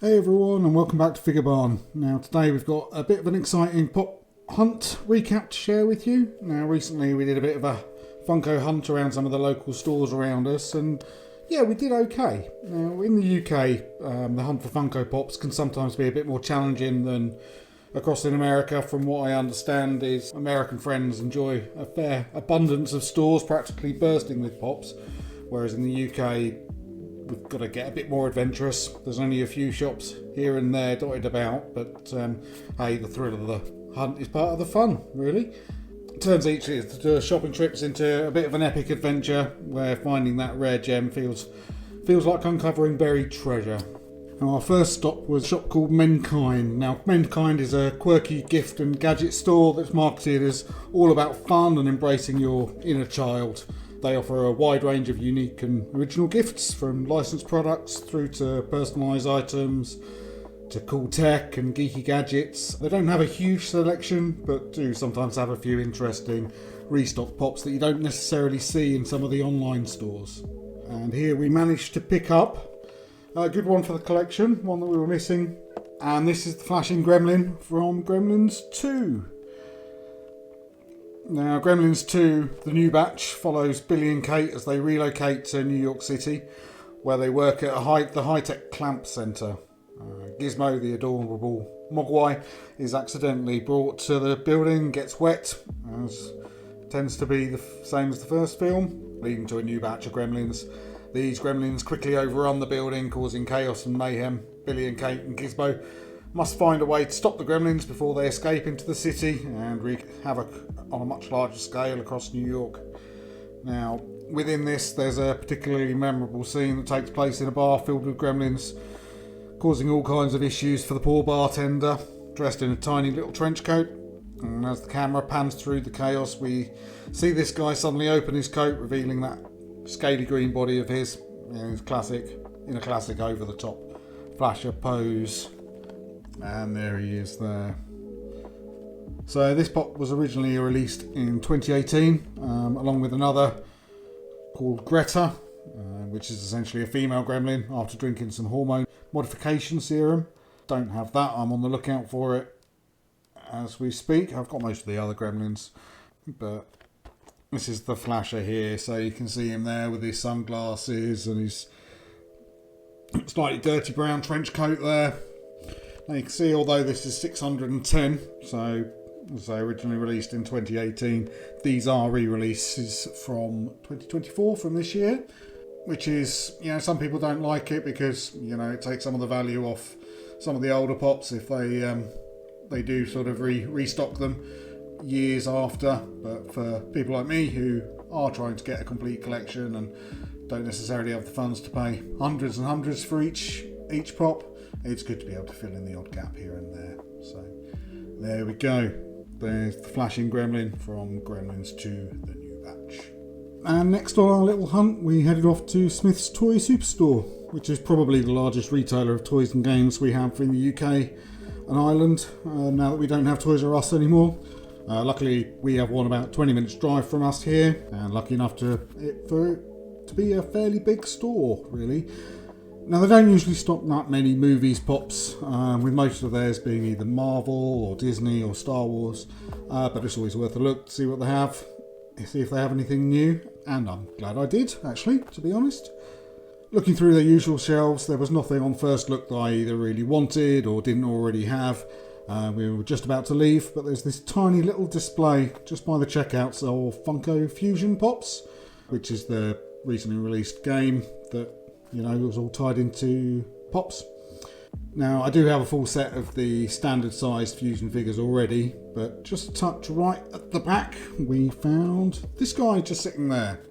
Hey everyone, and welcome back to Figure Barn. Now today we've got a bit of an exciting pop hunt recap to share with you. Now recently we did a bit of a Funko hunt around some of the local stores around us, and yeah, we did okay. Now in the UK, the hunt for Funko Pops can sometimes be a bit more challenging than across in America. From what I understand is American friends enjoy a fair abundance of stores practically bursting with Pops, whereas in the UK we've got to get a bit more adventurous. There's only a few shops here and there dotted about, but hey, the thrill of the hunt is part of the fun, really. It turns each shopping trips into a bit of an epic adventure where finding that rare gem feels like uncovering buried treasure. Now, our first stop was a shop called Menkind. Now, Menkind is a quirky gift and gadget store that's marketed as all about fun and embracing your inner child. They offer a wide range of unique and original gifts, from licensed products through to personalised items to cool tech and geeky gadgets. They don't have a huge selection, but do sometimes have a few interesting restock pops that you don't necessarily see in some of the online stores. And here we managed to pick up a good one for the collection, one that we were missing. And this is the Flashing Gremlin from Gremlins 2. Now, Gremlins 2, the new batch, follows Billy and Kate as they relocate to New York City, where they work at the high-tech clamp centre. Gizmo, the adorable Mogwai, is accidentally brought to the building, gets wet, as tends to be the same as the first film, leading to a new batch of gremlins. These gremlins quickly overrun the building, causing chaos and mayhem. Billy and Kate and Gizmo must find a way to stop the gremlins before they escape into the city and wreak havoc on a much larger scale across New York. Now, within this, there's a particularly memorable scene that takes place in a bar filled with gremlins, causing all kinds of issues for the poor bartender, dressed in a tiny little trench coat. And as the camera pans through the chaos, we see this guy suddenly open his coat, revealing that scaly green body of his in a classic over-the-top flasher pose. And there he is there. So this pop was originally released in 2018, along with another called Greta, which is essentially a female gremlin after drinking some hormone modification serum. Don't have that, I'm on the lookout for it as we speak. I've got most of the other gremlins, but this is the flasher here, so you can see him there with his sunglasses and his slightly dirty brown trench coat there. Now you can see, although this is 610, so as they originally released in 2018, these are re-releases from 2024, from this year, which is, some people don't like it because, it takes some of the value off some of the older pops if they do sort of restock them years after. But for people like me who are trying to get a complete collection and don't necessarily have the funds to pay hundreds and hundreds for each pop, it's good to be able to fill in the odd gap here and there. So there we go. There's the Flashing Gremlin from Gremlins 2, the new batch. And next on our little hunt, we headed off to Smith's Toy Superstore, which is probably the largest retailer of toys and games we have in the UK and Ireland, now that we don't have Toys R Us anymore. Luckily, we have one about 20 minutes drive from us here, and lucky enough for it to be a fairly big store, really. Now, they don't usually stock that many movies pops, with most of theirs being either Marvel or Disney or Star Wars, but it's always worth a look to see what they have, see if they have anything new, and I'm glad I did, actually, to be honest. Looking through their usual shelves, there was nothing on first look that I either really wanted or didn't already have. We were just about to leave, but there's this tiny little display just by the checkouts of Funko Fusion Pops, which is the recently released game that it was all tied into Pops. Now, I do have a full set of the standard sized Fusion figures already, but just tucked right at the back, we found this guy just sitting there.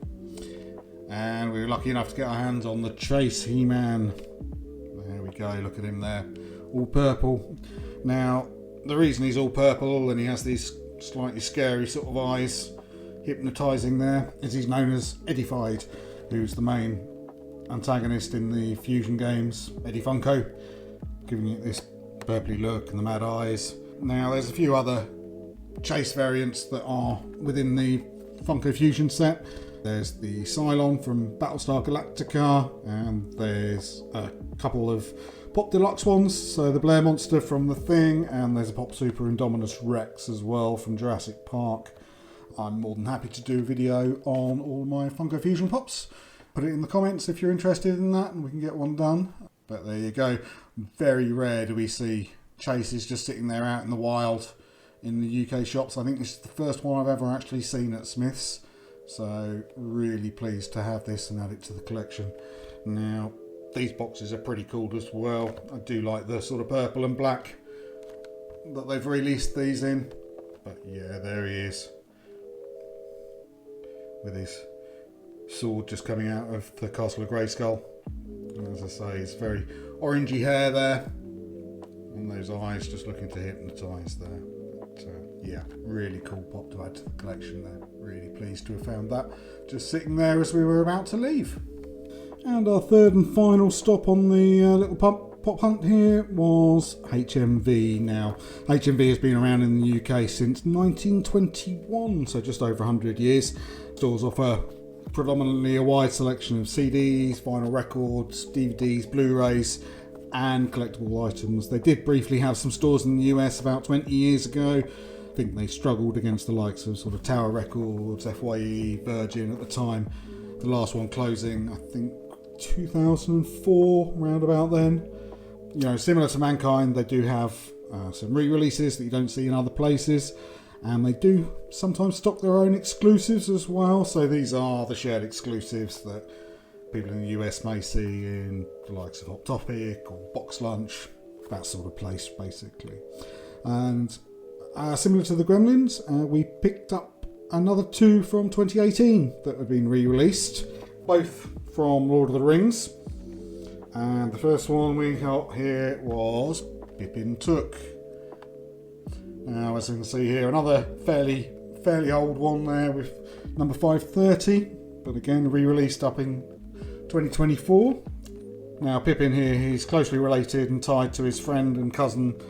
And we were lucky enough to get our hands on the Chase He-Man. There we go, look at him there, all purple. Now, the reason he's all purple and he has these slightly scary sort of eyes hypnotising there is he's known as Edified, who's the main antagonist in the Fusion games, Eddie Funko, giving it this purpley look and the mad eyes. Now, there's a few other Chase variants that are within the Funko Fusion set. There's the Cylon from Battlestar Galactica, and there's a couple of Pop Deluxe ones, so the Blair Monster from The Thing, and there's a Pop Super Indominus Rex as well from Jurassic Park. I'm more than happy to do a video on all my Funko Fusion Pops. Put it in the comments if you're interested in that and we can get one done. But there you go. Very rare do we see chases just sitting there out in the wild in the UK shops. I think this is the first one I've ever actually seen at Smith's. So really pleased to have this and add it to the collection. Now, these boxes are pretty cool as well. I do like the sort of purple and black that they've released these in. But yeah, there he is, with his sword just coming out of the Castle of Grayskull. And as I say, it's very orangey hair there, and those eyes just looking to hypnotise there. But yeah, really cool pop to add to the collection there. Really pleased to have found that just sitting there as we were about to leave. And our third and final stop on the little pop hunt here was HMV. Now, HMV has been around in the UK since 1921, so just over 100 years. Stores offer predominantly a wide selection of CDs, vinyl records, DVDs, Blu-rays and collectible items. They did briefly have some stores in the US about 20 years ago. I think they struggled against the likes of sort of Tower Records, FYE, Virgin at the time. The last one closing, I think, 2004, round about then. You know, similar to Mankind, they do have some re-releases that you don't see in other places. And they do sometimes stock their own exclusives as well. So these are the shared exclusives that people in the US may see in the likes of Hot Topic or Box Lunch, that sort of place basically. And similar to the Gremlins, we picked up another two from 2018 that have been re-released, both from Lord of the Rings. And the first one we got here was Pippin Took. Now, as you can see here, another fairly old one there with number 530, but again re-released up in 2024. Now, Pippin here, he's closely related and tied to his friend and cousin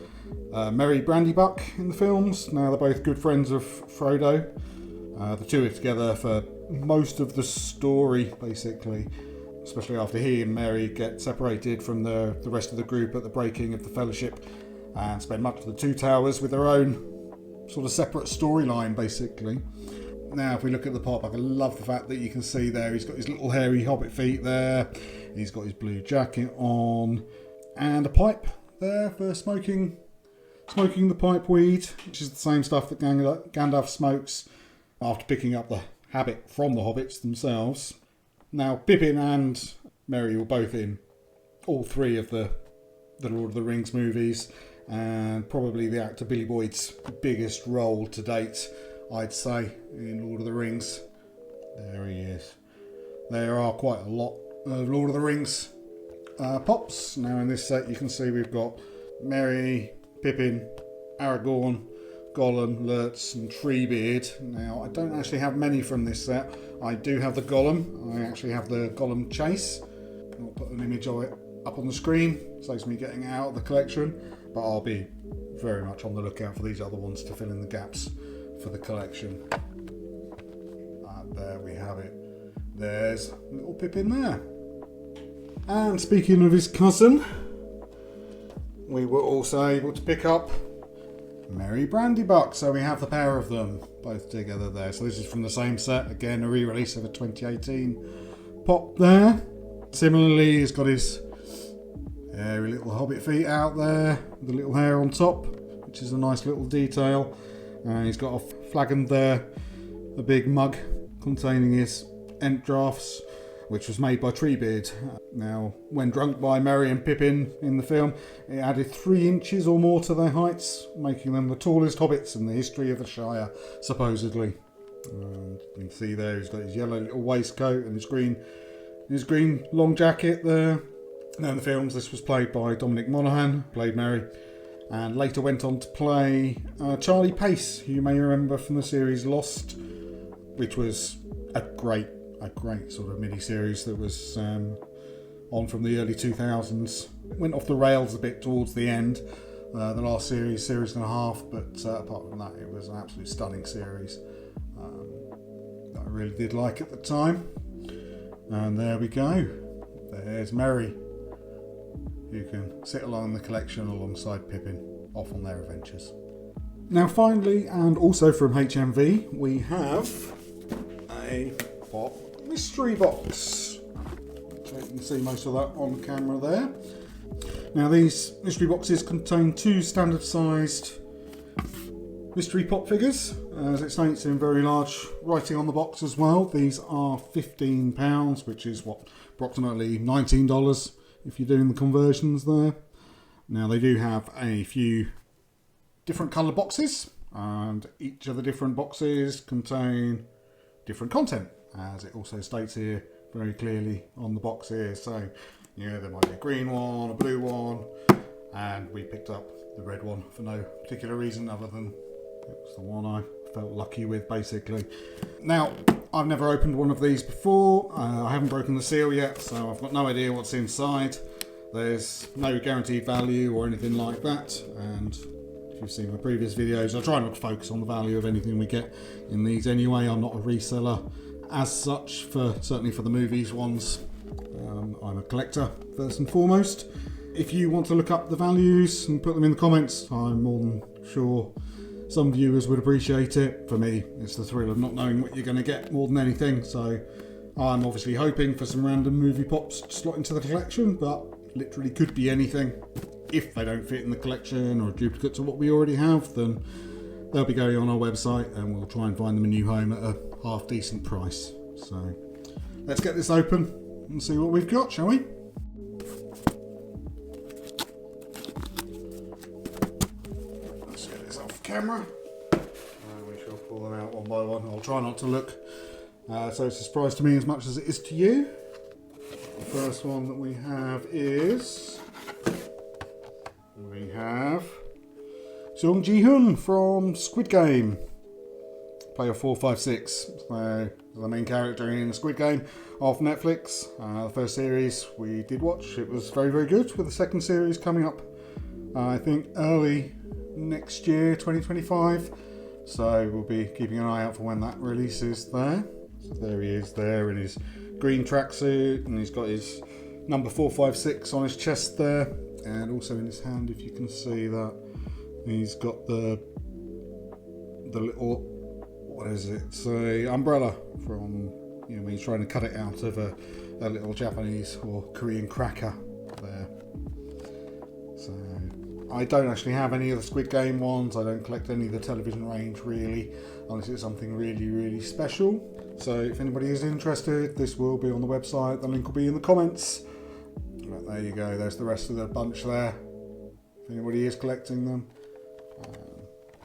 Merry Brandybuck in the films. Now, they're both good friends of Frodo. The two are together for most of the story, basically, especially after he and Merry get separated from the rest of the group at the breaking of the Fellowship, and spend much of the Two Towers with their own sort of separate storyline, basically. Now, if we look at the pop, I love the fact that you can see there he's got his little hairy hobbit feet there, he's got his blue jacket on, and a pipe there for smoking the pipe weed, which is the same stuff that Gandalf smokes after picking up the habit from the hobbits themselves. Now, Pippin and Merry were both in all three of the Lord of the Rings movies, and probably the actor Billy Boyd's biggest role to date, I'd say, in Lord of the Rings. There he is. There are quite a lot of Lord of the Rings pops. Now in this set you can see we've got Merry, Pippin, Aragorn, Gollum, Lurtz and Treebeard. Now I don't actually have many from this set. I do have the Gollum. I actually have the Gollum chase. I'll put an image of it up on the screen. Saves me getting it out of the collection. But I'll be very much on the lookout for these other ones to fill in the gaps for the collection. And there we have it. There's little Pippin there. And speaking of his cousin, we were also able to pick up Merry Brandybuck. So we have the pair of them both together there. So this is from the same set. Again, a re-release of a 2018 pop there. Similarly, he's got his hairy little hobbit feet out there, with the little hair on top, which is a nice little detail. And he's got a flagon there, a big mug containing his Ent drafts, which was made by Treebeard. Now, when drunk by Merry and Pippin in the film, it added 3 inches or more to their heights, making them the tallest hobbits in the history of the Shire, supposedly. And you can see there he's got his yellow little waistcoat and his green long jacket there. Now in the films, this was played by Dominic Monaghan, played Merry, and later went on to play Charlie Pace, who you may remember from the series Lost, which was a great sort of mini-series that was on from the early 2000s. Went off the rails a bit towards the end, the last series and a half, but apart from that, it was an absolute stunning series that I really did like at the time. And there we go. There's Merry you can sit along the collection alongside Pippin, off on their adventures. Now finally, and also from HMV, we have a Pop mystery box. So you can see most of that on camera there. Now these mystery boxes contain 2 standard sized mystery pop figures, as it states in very large writing on the box as well. These are £15, which is what, approximately $19 if you're doing the conversions there. Now they do have a few different coloured boxes, and each of the different boxes contain different content, as it also states here very clearly on the box here. So, you know, there might be a green one, a blue one, and we picked up the red one for no particular reason other than it was the one I felt lucky with, basically. Now, I've never opened one of these before. I haven't broken the seal yet, so I've got no idea what's inside. There's no guaranteed value or anything like that, and if you've seen my previous videos, I try not to focus on the value of anything we get in these anyway. I'm not a reseller as such, certainly for the movies ones. I'm a collector first and foremost. If you want to look up the values and put them in the comments, I'm more than sure some viewers would appreciate it. For me, it's the thrill of not knowing what you're going to get more than anything. So I'm obviously hoping for some random movie pops to slot into the collection, but literally could be anything. If they don't fit in the collection or a duplicate to what we already have, then they'll be going on our website and we'll try and find them a new home at a half decent price. So let's get this open and see what we've got, shall we? Let's get this off camera. We shall pull them out one by one. I'll try not to look so it's a surprise to me as much as it is to you. The first one that we have is... we have Sung Ji-hoon from Squid Game. Player 456. So the main character in Squid Game off Netflix. The first series we did watch. It was very, very good, with the second series coming up, I think, early next year, 2025. So we'll be keeping an eye out for when that releases there. So there he is there in his green tracksuit, and he's got his number 456 on his chest there. And also in his hand, if you can see that, he's got the little, what is it? It's a umbrella from, you know, when he's trying to cut it out of a little Japanese or Korean cracker there. So I don't actually have any of the Squid Game ones. I don't collect any of the television range really, unless it's something really, really special. So if anybody is interested, this will be on the website. The link will be in the comments. But there you go, there's the rest of the bunch there, if anybody is collecting them.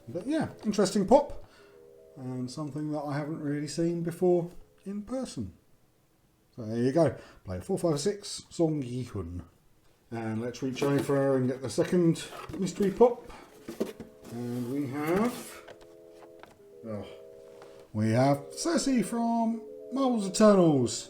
But yeah, interesting pop, and something that I haven't really seen before in person. So there you go, player 456, Sung Ji-hoon. And let's reach over and get the second mystery pop. And we have Cersei from Marvel's Eternals.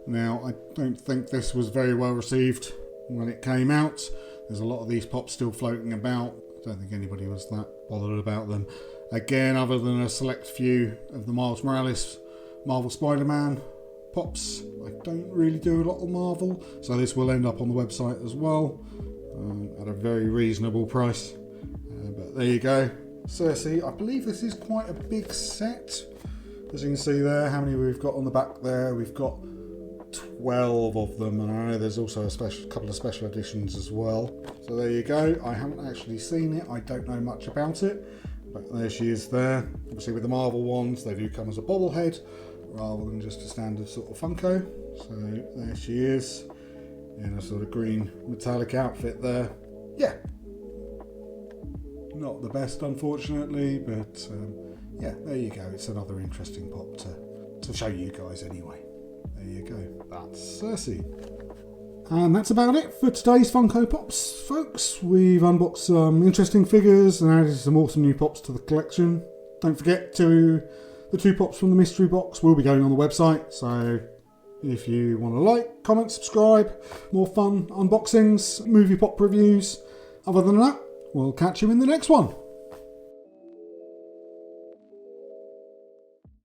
Now, I don't think this was very well received when it came out. There's a lot of these pops still floating about. I don't think anybody was that bothered about them. Again, other than a select few of the Miles Morales, Marvel Spider-Man pops, I don't really do a lot of Marvel. So this will end up on the website as well, at a very reasonable price. But there you go. Cersei, I believe this is quite a big set. As you can see there, how many we've got on the back there. We've got 12 of them, and I know there's also a couple of special editions as well. So there you go. I haven't actually seen it. I don't know much about it, but there she is there. Obviously with the Marvel ones, they do come as a bobblehead rather than just a standard sort of Funko. So there she is in a sort of green metallic outfit there. Yeah, not the best unfortunately, but yeah, there you go. It's another interesting pop to show you guys anyway. There you go, that's Cersei. And that's about it for today's Funko Pops, folks. We've unboxed some interesting figures and added some awesome new pops to the collection. Don't forget the 2 pops from the mystery box will be going on the website, so if you want to like, comment, subscribe, more fun unboxings, movie pop reviews. Other than that, we'll catch you in the next one.